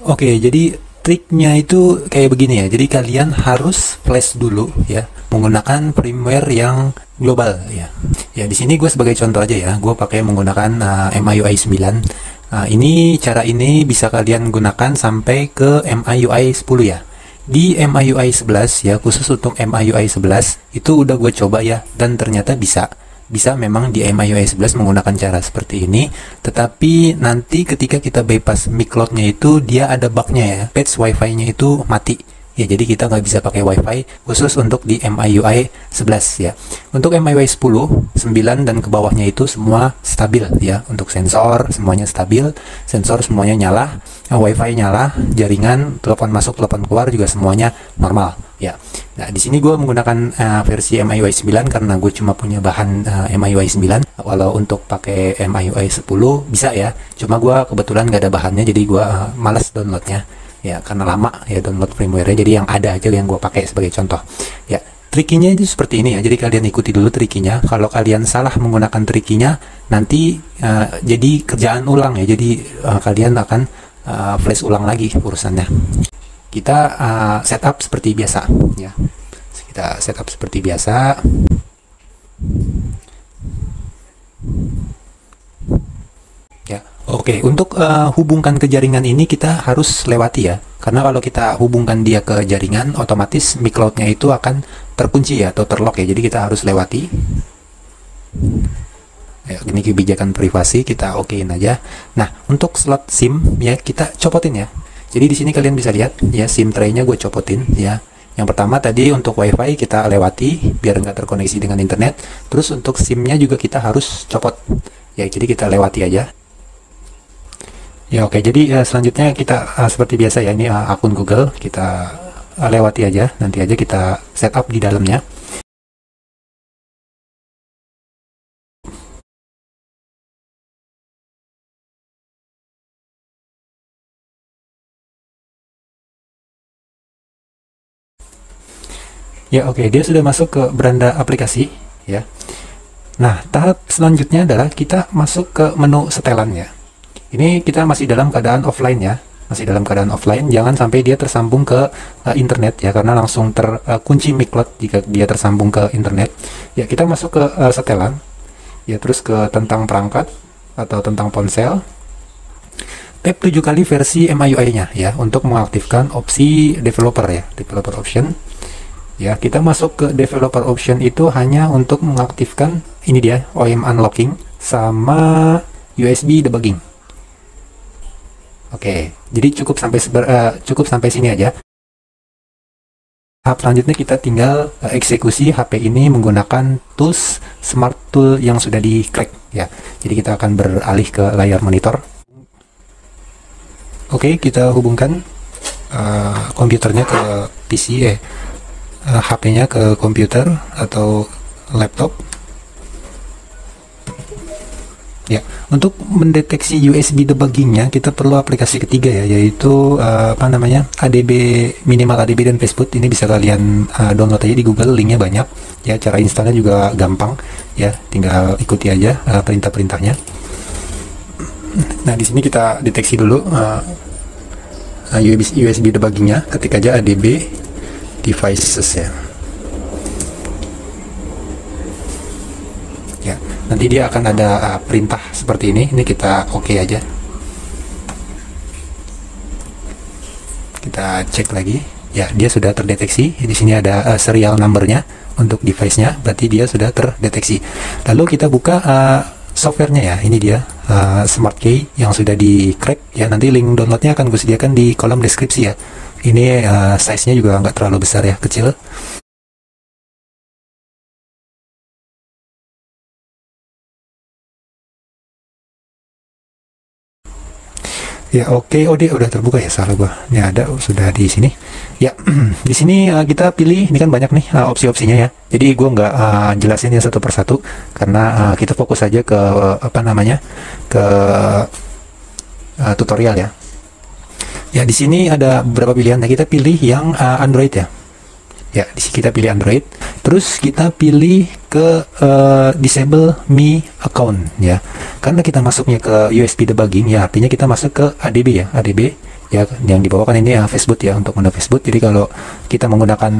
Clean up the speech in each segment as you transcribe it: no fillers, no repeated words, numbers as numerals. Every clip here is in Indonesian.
Oke, jadi triknya itu kayak begini ya. Jadi kalian harus flash dulu ya, menggunakan firmware yang global ya. Ya di sini gue sebagai contoh aja ya, gue pakai menggunakan MIUI 9. Ini cara ini bisa kalian gunakan sampai ke MIUI 10 ya. Di MIUI 11 ya, khusus untuk MIUI 11 itu udah gue coba ya, dan ternyata bisa memang di MIUI 11 menggunakan cara seperti ini, tetapi nanti ketika kita bypass micloud-nya itu dia ada bugnya ya, patch wifi-nya itu mati ya, jadi kita nggak bisa pakai wifi khusus untuk di MIUI 11 ya. Untuk MIUI 10, 9 dan ke bawahnya itu semua stabil ya, untuk sensor semuanya stabil, sensor semuanya nyala, wifi nyala, jaringan, telepon masuk telepon keluar juga semuanya normal ya. Nah, di sini gue menggunakan versi MIUI 9 karena gue cuma punya bahan MIUI 9. Walau untuk pakai MIUI 10 bisa ya, cuma gue kebetulan gak ada bahannya, jadi gue malas downloadnya ya, karena lama ya download firmware-nya. Jadi yang ada aja yang gue pakai sebagai contoh ya. Trikinya itu seperti ini ya, jadi kalian ikuti dulu trikinya. Kalau kalian salah menggunakan trikinya, nanti jadi kerjaan ulang ya, jadi kalian akan flash ulang lagi urusannya. Kita setup seperti biasa ya, kita setup seperti biasa ya. Oke, untuk hubungkan ke jaringan ini kita harus lewati ya, karena kalau kita hubungkan dia ke jaringan otomatis micloud-nya itu akan terkunci ya, atau terlock ya, jadi kita harus lewati ya. Ini kebijakan privasi, kita okein aja. Nah, untuk slot SIM ya kita copotin ya. Jadi di sini kalian bisa lihat ya, SIM tray-nya gue copotin ya. Yang pertama tadi untuk WiFi kita lewati biar nggak terkoneksi dengan internet. Terus untuk SIM-nya juga kita harus copot ya. Jadi kita lewati aja. Ya oke. Jadi selanjutnya kita seperti biasa ya, ini akun Google kita lewati aja. Nanti aja kita setup di dalamnya. Ya oke, dia sudah masuk ke beranda aplikasi ya. Nah, tahap selanjutnya adalah kita masuk ke menu setelan ya. Ini kita masih dalam keadaan offline ya, masih dalam keadaan offline. Jangan sampai dia tersambung ke internet ya, karena langsung terkunci micloud jika dia tersambung ke internet. Ya, kita masuk ke setelan ya, terus ke tentang perangkat atau tentang ponsel. Tap 7 kali versi MIUI-nya ya, untuk mengaktifkan opsi developer ya, developer option. Ya, kita masuk ke developer option itu hanya untuk mengaktifkan ini dia, OEM unlocking sama USB debugging. Oke, jadi cukup sampai sini aja. Tahap selanjutnya kita tinggal eksekusi HP ini menggunakan tools smart tool yang sudah di crack ya. Jadi kita akan beralih ke layar monitor. Oke, kita hubungkan komputernya ke PC HP-nya ke komputer atau laptop ya. Untuk mendeteksi USB debuggingnya kita perlu aplikasi ketiga ya, yaitu ADB, minimal ADB dan Facebook. Ini bisa kalian download aja di Google, linknya banyak ya. Cara installnya juga gampang ya, tinggal ikuti aja perintah-perintahnya. Nah, di sini kita deteksi dulu USB debuggingnya, ketik aja ADB devices ya. Ya, nanti dia akan ada perintah seperti ini. Ini kita oke aja. Kita cek lagi. Ya, dia sudah terdeteksi. Di sini ada serial numbernya untuk device-nya, berarti dia sudah terdeteksi. Lalu kita buka softwarenya ya. Ini dia Smart Key yang sudah di crack ya. Nanti link downloadnya akan gue sediakan di kolom deskripsi ya. Ini size-nya juga nggak terlalu besar ya, kecil. Ya oke, oh dia udah terbuka ya, salah gua. Ini ada sudah di sini. Ya, di sini kita pilih, ini kan banyak nih opsi-opsinya ya. Jadi gua nggak jelasin ya satu persatu karena kita fokus aja ke ke tutorial ya. Ya, di sini ada beberapa pilihan. Nah, kita pilih yang Android ya. Ya, di sini kita pilih Android. Terus kita pilih ke disable me account ya. Karena kita masuknya ke USB debugging ya, artinya kita masuk ke ADB ya, ADB ya. Yang di bawah kan ini ya Facebook ya, untuk menu Facebook. Jadi kalau kita menggunakan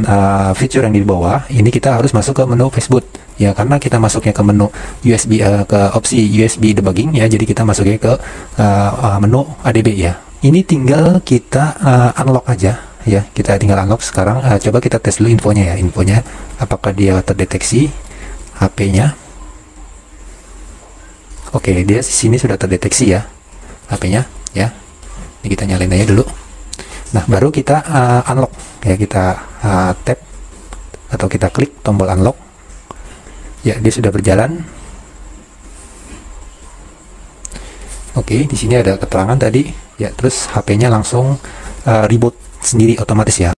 fitur yang di bawah ini, kita harus masuk ke menu Facebook ya, karena kita masuknya ke menu USB ke opsi USB debugging ya, jadi kita masuknya ke menu ADB ya. Ini tinggal kita unlock aja ya, kita tinggal unlock sekarang. Coba kita tes dulu infonya ya, infonya apakah dia terdeteksi HP-nya. Oke, dia di sini sudah terdeteksi ya HP-nya ya. Ini kita nyalain aja dulu. Nah, baru kita unlock ya, kita tap atau kita klik tombol unlock. Ya, dia sudah berjalan. Oke, di sini ada keterangan tadi ya, terus HP-nya langsung reboot sendiri otomatis ya.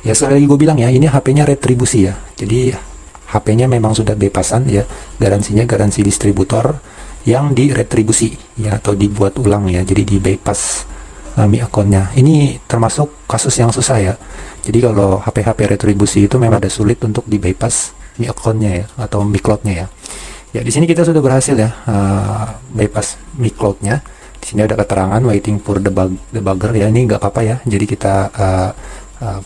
Ya, sekali lagi gue bilang ya, ini HP-nya retribusi ya. Jadi HP-nya memang sudah bypassan ya, garansinya garansi distributor yang diretribusi ya, atau dibuat ulang ya, jadi di bypass Mi account-nya. Ini termasuk kasus yang susah ya. Jadi kalau HP-HP retribusi itu memang ada sulit untuk di bypass Mi account-nya ya, atau Mi Cloud-nya ya. Ya, di sini kita sudah berhasil ya bypass Mi Cloud-nya. Di sini ada keterangan waiting for debugger ya, ini nggak apa-apa ya. Jadi kita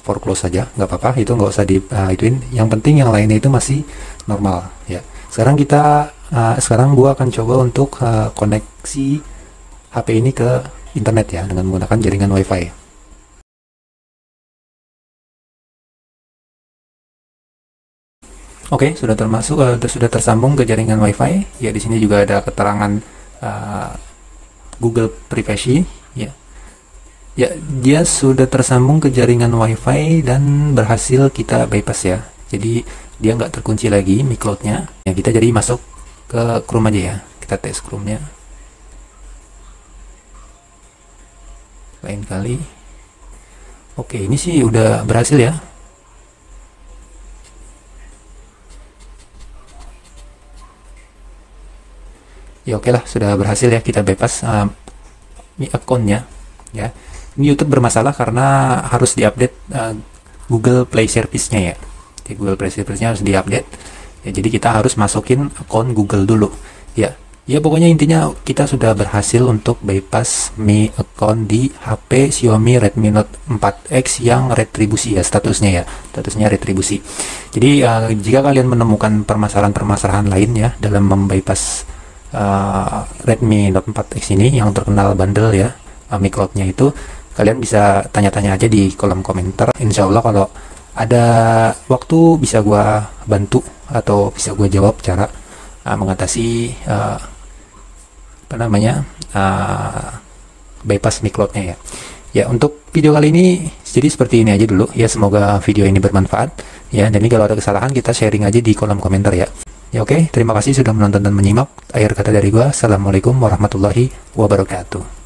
foreclose saja, nggak apa-apa, itu nggak usah di ituin. Yang penting yang lainnya itu masih normal ya. Sekarang kita sekarang gua akan coba untuk koneksi HP ini ke internet ya, dengan menggunakan jaringan WiFi. Oke, sudah sudah tersambung ke jaringan WiFi ya. Di sini juga ada keterangan Google Privacy ya. Ya, dia sudah tersambung ke jaringan WiFi dan berhasil kita bypass ya. Jadi dia nggak terkunci lagi Mi Cloud-nya. Ya, kita jadi masuk ke Chrome aja ya. Kita tes Chrome-nya. Lain kali. Oke, ini sih udah berhasil ya. Ya oke lah, sudah berhasil ya kita bypass Mi account-nya ya. Ini YouTube bermasalah karena harus diupdate Google Play Service-nya ya. Jadi Google Play Service-nya harus diupdate. Ya, jadi kita harus masukin akun Google dulu. Ya, ya pokoknya intinya kita sudah berhasil untuk bypass Mi account di HP Xiaomi Redmi Note 4X yang retribusi ya, statusnya ya. Statusnya retribusi. Jadi jika kalian menemukan permasalahan-permasalahan lain ya dalam membypass Redmi Note 4X ini yang terkenal bandel ya, Mi Cloud-nya itu, kalian bisa tanya-tanya aja di kolom komentar. Insya Allah kalau ada waktu bisa gua bantu atau bisa gua jawab cara mengatasi bypass Mi Cloud-nya ya. Ya, untuk video kali ini jadi seperti ini aja dulu ya. Semoga video ini bermanfaat ya. Dan ini kalau ada kesalahan kita sharing aja di kolom komentar ya. Ya oke, terima kasih sudah menonton dan menyimak. Akhir kata dari gua, assalamualaikum warahmatullahi wabarakatuh.